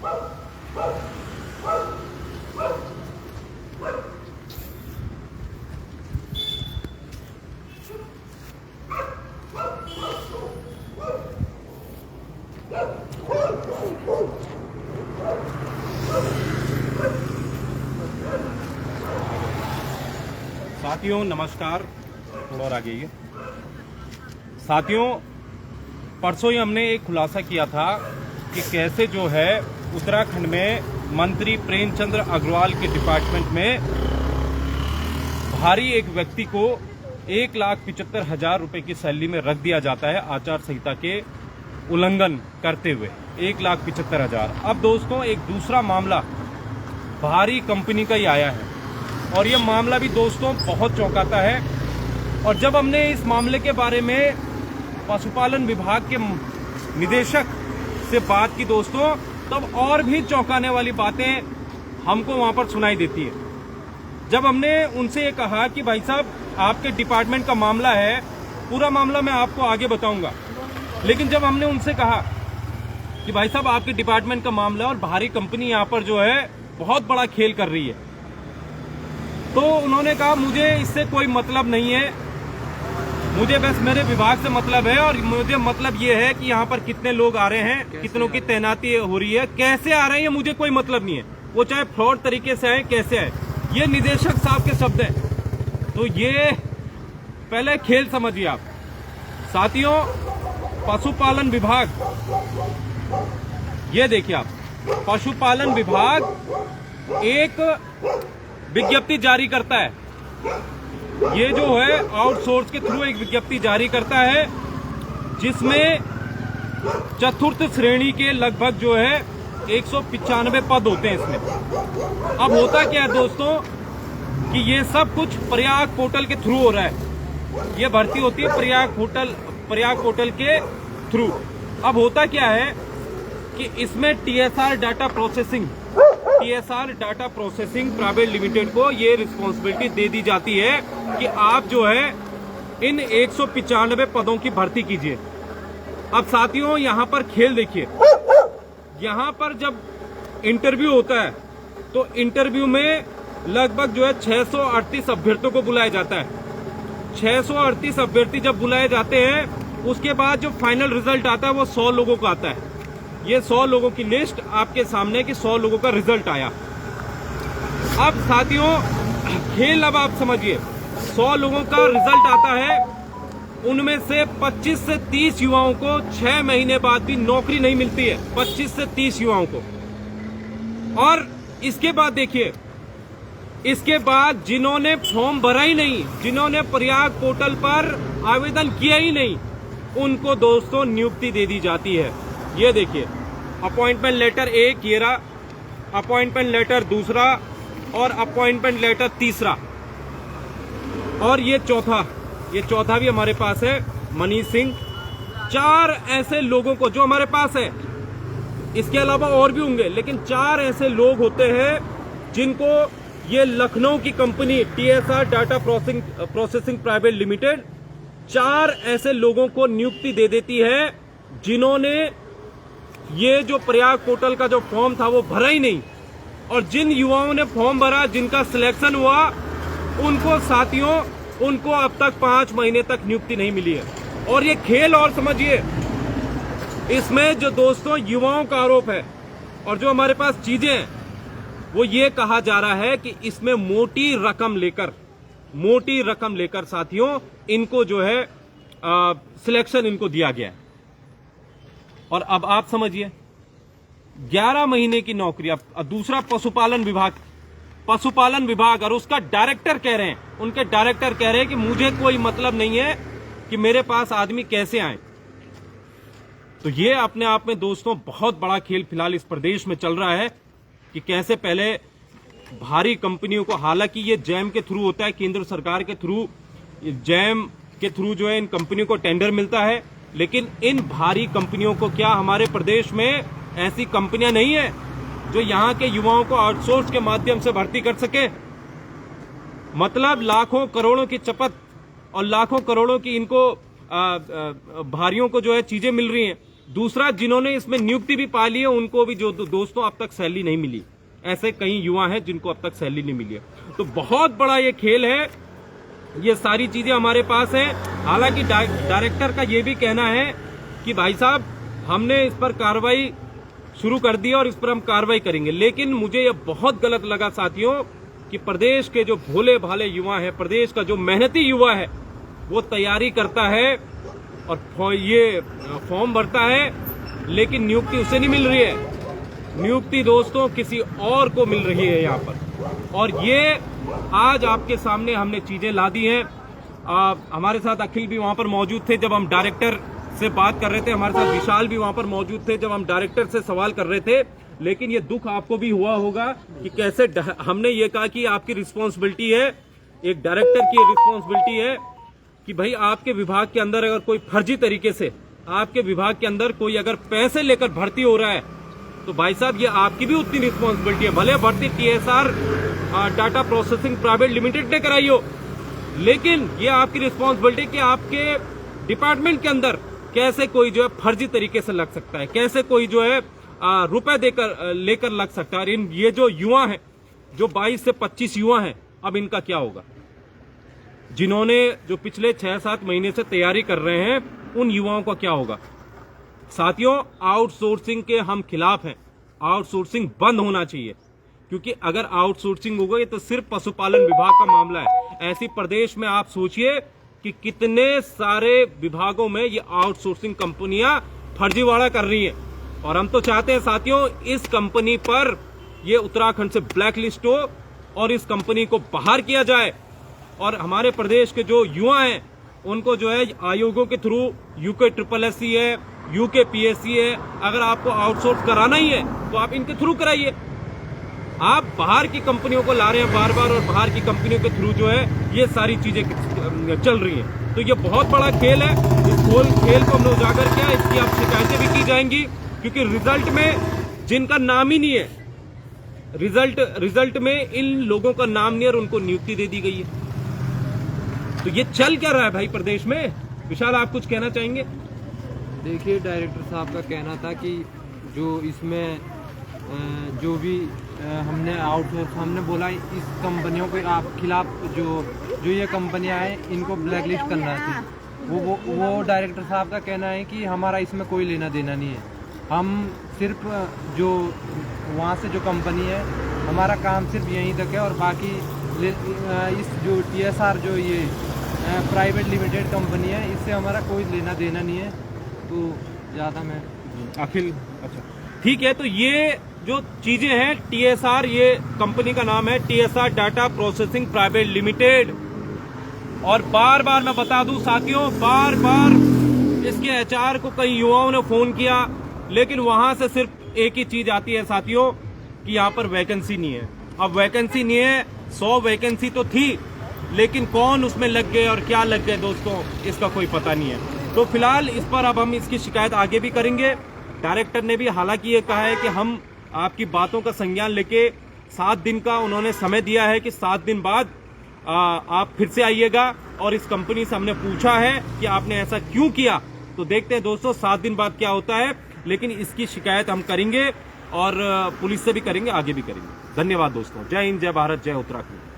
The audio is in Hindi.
साथियों नमस्कार। थोड़ा और आगे साथियों, परसों ही हमने एक खुलासा किया था कि कैसे जो है उत्तराखंड में मंत्री प्रेमचंद अग्रवाल के डिपार्टमेंट में भारी एक व्यक्ति को 1,75,000 रुपए की सैलरी में रख दिया जाता है आचार संहिता के उल्लंघन करते हुए 1,75,000। अब दोस्तों एक दूसरा मामला भारी कंपनी का ही आया है और यह मामला भी दोस्तों बहुत चौंकाता है। और जब हमने इस मामले के बारे में पशुपालन विभाग के निदेशक से बात की दोस्तों, तब और भी चौंकाने वाली बातें हमको वहां पर सुनाई देती है। जब हमने उनसे ये कहा कि भाई साहब आपके डिपार्टमेंट का मामला है, पूरा मामला मैं आपको आगे बताऊंगा, लेकिन जब हमने उनसे कहा कि भाई साहब आपके डिपार्टमेंट का मामला और भारी कंपनी यहाँ पर जो है बहुत बड़ा खेल कर रही है, तो उन्होंने कहा मुझे इससे कोई मतलब नहीं है, मुझे बस मेरे विभाग से मतलब है और मुझे मतलब ये है कि यहाँ पर कितने लोग आ रहे हैं, कितनों की तैनाती हो रही है, कैसे आ रहे हैं, ये मुझे कोई मतलब नहीं है, वो चाहे फ्रॉड तरीके से आए कैसे आए। ये निदेशक साहब के शब्द हैं। तो ये पहले खेल समझिए आप। साथियों, पशुपालन विभाग, ये देखिए आप, पशुपालन विभाग एक विज्ञप्ति जारी करता है। ये जो है आउटसोर्स के थ्रू एक विज्ञप्ति जारी करता है जिसमें चतुर्थ श्रेणी के लगभग जो है 195 पद होते हैं इसमें। अब होता क्या है दोस्तों कि ये सब कुछ प्रयाग पोर्टल के थ्रू हो रहा है। ये भर्ती होती है प्रयाग पोर्टल के थ्रू। अब होता क्या है कि इसमें TSR data processing private limited को ये रिस्पॉन्सिबिलिटी दे दी जाती है कि आप जो है इन 195 पदों की भर्ती कीजिए। अब साथियों यहाँ पर खेल देखिए, यहाँ पर जब इंटरव्यू होता है तो इंटरव्यू में लगभग जो है 638 अभ्यर्थियों को बुलाया जाता है। 638 अभ्यर्थी जब बुलाए जाते हैं, उसके बाद जो फाइनल रिजल्ट आता है वो 100 लोगों का आता है। ये 100 लोगों की लिस्ट आपके सामने कि 100 लोगों का रिजल्ट आया। अब साथियों खेल अब आप समझिए, 100 लोगों का रिजल्ट आता है, उनमें से 25 से 30 युवाओं को 6 महीने बाद भी नौकरी नहीं मिलती है। 25 से 30 युवाओं को। और इसके बाद देखिए, इसके बाद जिन्होंने फॉर्म भरा ही नहीं, जिन्होंने प्रयाग पोर्टल पर आवेदन किया ही नहीं, उनको दोस्तों नियुक्ति दे दी जाती है। ये देखिए, अपॉइंटमेंट लेटर एक, ये रहा अपॉइंटमेंट लेटर दूसरा और अपॉइंटमेंट लेटर तीसरा, और ये चौथा भी हमारे पास है, मनीष सिंह। 4 ऐसे लोगों को जो हमारे पास है, इसके अलावा और भी होंगे, लेकिन 4 ऐसे लोग होते हैं जिनको ये लखनऊ की company TSR data processing private limited 4 ऐसे लोगों को नियुक्ति दे देती है जिन्होंने ये जो प्रयाग पोर्टल का जो फॉर्म था वो भरा ही नहीं। और जिन युवाओं ने फॉर्म भरा, जिनका सिलेक्शन हुआ, उनको साथियों उनको अब तक 5 महीने तक नियुक्ति नहीं मिली है। और ये खेल और समझिए, इसमें जो दोस्तों युवाओं का आरोप है और जो हमारे पास चीजें हैं, वो ये कहा जा रहा है कि इसमें मोटी रकम लेकर साथियों इनको जो है सिलेक्शन इनको दिया गया है। और अब आप समझिए, 11 महीने की नौकरी। अब दूसरा पशुपालन विभाग और उसका डायरेक्टर कह रहे हैं, उनके डायरेक्टर कह रहे हैं कि मुझे कोई मतलब नहीं है कि मेरे पास आदमी कैसे आए। तो ये अपने आप में दोस्तों बहुत बड़ा खेल फिलहाल इस प्रदेश में चल रहा है कि कैसे पहले भारी कंपनियों को, हालांकि ये जैम के थ्रू होता है, केंद्र सरकार के थ्रू, जैम के थ्रू जो है इन कंपनियों को टेंडर मिलता है, लेकिन इन भारी कंपनियों को, क्या हमारे प्रदेश में ऐसी कंपनियां नहीं है जो यहाँ के युवाओं को आउटसोर्स के माध्यम से भर्ती कर सके? मतलब लाखों करोड़ों की चपत और लाखों करोड़ों की इनको भारियों को जो है चीजें मिल रही हैं, दूसरा, जिन्होंने इसमें नियुक्ति भी पा ली है उनको भी जो दोस्तों अब तक सैलरी नहीं मिली। ऐसे कई युवा हैं जिनको अब तक सैलरी नहीं मिली है। तो बहुत बड़ा ये खेल है, ये सारी चीजें हमारे पास हैं। हालांकि डायरेक्टर का ये भी कहना है कि भाई साहब हमने इस पर कार्रवाई शुरू कर दी और इस पर हम कार्रवाई करेंगे, लेकिन मुझे ये बहुत गलत लगा साथियों कि प्रदेश के जो भोले भाले युवा है, प्रदेश का जो मेहनती युवा है, वो तैयारी करता है और ये फॉर्म भरता है, लेकिन नियुक्ति उसे नहीं मिल रही है। नियुक्ति दोस्तों किसी और को मिल रही है यहाँ पर। और ये आज आपके सामने हमने चीजें ला दी हैं। हमारे साथ अखिल भी वहां पर मौजूद थे जब हम डायरेक्टर से बात कर रहे थे, हमारे साथ विशाल भी वहां पर मौजूद थे जब हम डायरेक्टर से सवाल कर रहे थे। लेकिन ये दुख आपको भी हुआ होगा कि कैसे हमने ये कहा कि आपकी रिस्पॉन्सिबिलिटी है, एक डायरेक्टर की रिस्पॉन्सिबिलिटी है कि भाई आपके विभाग के अंदर अगर कोई फर्जी तरीके से आपके विभाग के अंदर कोई अगर पैसे लेकर भर्ती हो रहा है तो भाई साहब ये आपकी भी उतनी रिस्पॉन्सिबिलिटी है। भले भर्ती TSR data processing private limited ने कराई हो, लेकिन ये आपकी रिस्पॉन्सिबिलिटी कि आपके डिपार्टमेंट के अंदर कैसे कोई जो है फर्जी तरीके से लग सकता है, कैसे कोई जो है रुपए देकर लेकर लग सकता है। ये जो युवा हैं, जो 22 से 25 युवा हैं, अब इनका क्या होगा? जिन्होंने जो पिछले 6-7 महीने से तैयारी कर रहे हैं, उन युवाओं का क्या होगा? साथियों, आउटसोर्सिंग के हम खिलाफ हैं। आउटसोर्सिंग बंद होना चाहिए, क्योंकि अगर आउटसोर्सिंग हो गई तो सिर्फ पशुपालन विभाग का मामला है। ऐसी प्रदेश में आप सोचिए कि कितने सारे विभागों में ये आउटसोर्सिंग कंपनियां फर्जीवाड़ा कर रही हैं। और हम तो चाहते हैं साथियों इस कंपनी पर ये उत्तराखंड से ब्लैक लिस्ट हो और इस कंपनी को बाहर किया जाए। और हमारे प्रदेश के जो युवा हैं उनको जो है आयोगों के थ्रू UKSSC है, UKPSC है, अगर आपको आउटसोर्स कराना ही है तो आप इनके थ्रू कराइए। आप बाहर की कंपनियों को ला रहे हैं बार बार, और बाहर की कंपनियों के थ्रू जो है ये सारी चीजें चल रही हैं। तो ये बहुत बड़ा खेल है। इस खेल को हमने उजागर किया, इसकी आप शिकायतें भी की जाएंगी, क्योंकि रिजल्ट में जिनका नाम ही नहीं है, रिजल्ट में इन लोगों का नाम नहीं है और उनको नियुक्ति दे दी गई है। तो ये चल क्या रहा है भाई प्रदेश में? विशाल, आप कुछ कहना चाहेंगे? देखिए, डायरेक्टर साहब का कहना था कि जो इसमें जो भी हमने आउटसोर्स हमने बोला इस कंपनियों के आप खिलाफ जो ये कंपनियां हैं इनको ब्लैक लिस्ट करना थी। वो डायरेक्टर साहब का कहना है कि हमारा इसमें कोई लेना देना नहीं है। हम सिर्फ जो वहाँ से जो कंपनी है, हमारा काम सिर्फ यहीं तक है, और बाकी इस जो TSR जो ये प्राइवेट लिमिटेड कंपनी है, इससे हमारा कोई लेना देना नहीं है। तो ज़्यादा मैं अखिल, अच्छा ठीक है। तो ये जो चीजें हैं, TSR, ये कंपनी का नाम है TSR data processing private limited. और बार बार मैं बता दूं साथियों, बार बार इसके HR को कई युवाओं ने फोन किया, लेकिन वहां से सिर्फ एक ही चीज आती है साथियों कि यहाँ पर वैकेंसी नहीं है। अब वैकेंसी नहीं है, 100 वैकेंसी तो थी, लेकिन कौन उसमें लग गए और क्या लग गए दोस्तों, इसका कोई पता नहीं है। तो फिलहाल इस पर अब हम इसकी शिकायत आगे भी करेंगे। डायरेक्टर ने भी हालांकि ये कहा है कि हम आपकी बातों का संज्ञान लेके 7 दिन का उन्होंने समय दिया है कि 7 दिन बाद आप फिर से आइएगा। और इस कंपनी से हमने पूछा है कि आपने ऐसा क्यों किया, तो देखते हैं दोस्तों 7 दिन बाद क्या होता है। लेकिन इसकी शिकायत हम करेंगे और पुलिस से भी करेंगे, आगे भी करेंगे। धन्यवाद दोस्तों। जय हिंद, जय भारत, जय उत्तराखंड।